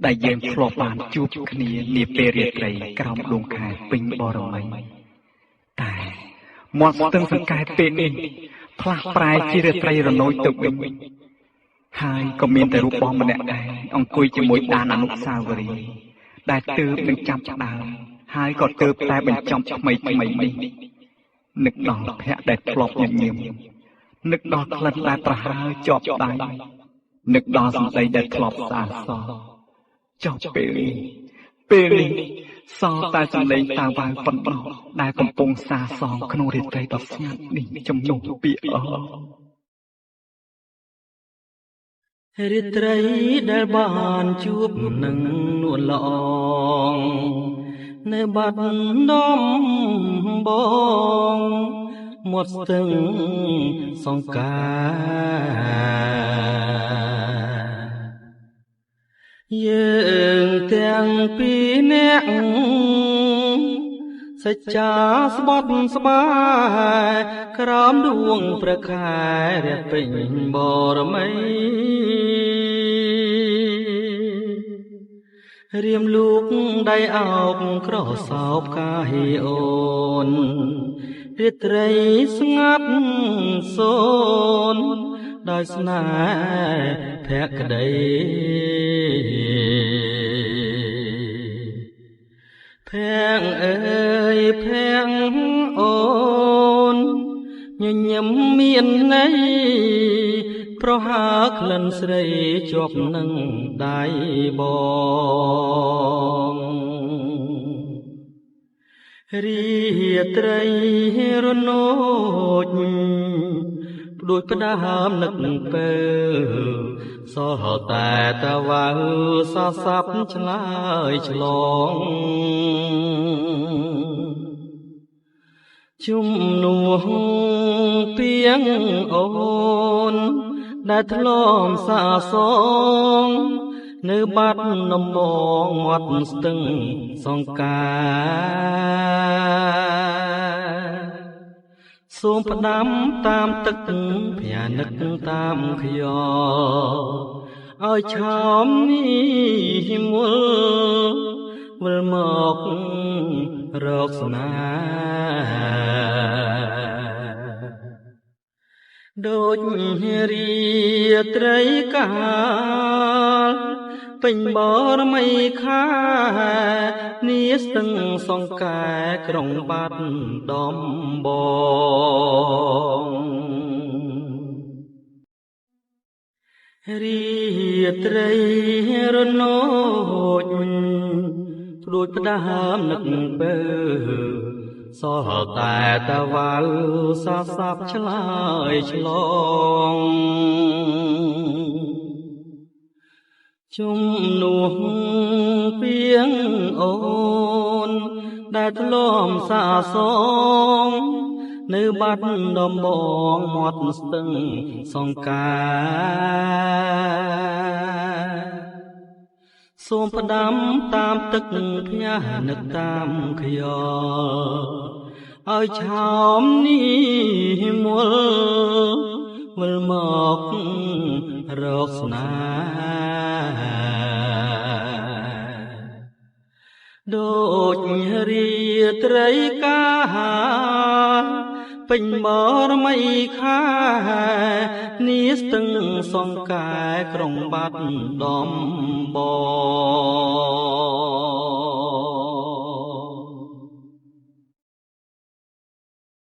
ដែលយើងធ្លាប់បានជួបគ្នានាពេលរាត្រីក្រោមដួងខែពេញបរមីតែមាត់ស្ទឹងសង្កែពេលនេះផ្លាស់ប្រែជារាត្រីរនោចទៅវិញហើយក៏មានតែរូបបងម្នាក់ដែរអង្គុយជាមួយដានអនុស្សាវរីយ៍ដែលទើបនឹងចាប់ផ្ដើមហើយក៏ទើបតែបញ្ចប់ថ្មីនេះនឹកដល់ភ័ក្រដែលធ្លាប់ញញឹមនឹកដល់ក្លិនដែលប្រហើរជាប់ដៃនឹកដល់សម្ដីដែលធ្លាប់ស្អាតសចុះពេលនេះសល់តែសម្លេងតាវ៉ាវប៉ុណ្ណោះដែលកំពុងសាសងក្នុងរាត្រីដ៏ស្ងាត់នេះចំនួនពាក្យរាត្រីដែលបានជួបនឹងនួនល្អងនៅបាត់ដំបងមាត់ស្ទឹងសង្កាយើងទាំងពីរនាក់សច្ចាស្បត់ស្បាយក្រោមដួងព្រះខែរះពេញបរមីរៀមលូកដៃអោបក្រសោបកាយអូនរាត្រីស្ងាត់សូនដោយស្នេហ៍ភក្តីភែងអើយភែងអូនញញឹមមានន័យប្រហើក្លិនស្រីជាប់នឹងដៃបងរាត្រីរនោចដូចផ្ដើមនឹកពើសល់តែតាវ៉ាវសសាប់ឆ្លើយឆ្លងជំនួសពីងអូនដែលធ្លាប់សាសងនៅបាត់ដំបងមាត់ស្ទឹងសង្កាសូមផ្ដាំតាមទឹកភ័យនឹកតាមខ្យល់ឲ្យឆោមនេះមុលវិលមករកស្នេហ៍ដូចរាត្រីកាលពេញបរមីខានាស្ទឹងសង្កែក្រុងបាត់ដំបងរាត្រីរនោចដូចផ្ដើមនឹកពើសល់តែតាវ៉ាវសាសាប់ឆ្លើយឆ្លងជំនួសពីងអូនដែលធ្លាប់សាសងនៅបាត់ដំបងមាត់ស្ទឹងសង្កាសូមផ្ដាំតាមទឹកផ្ញើនឹកតាមខ្យល់ឲ្យឆោមនេះមុលវិលមករកស្នេហ៍ដូចរាត្រីកាពេញបរមីខានាស្ទឹងសង្កែក្រុងបាត់ដំបង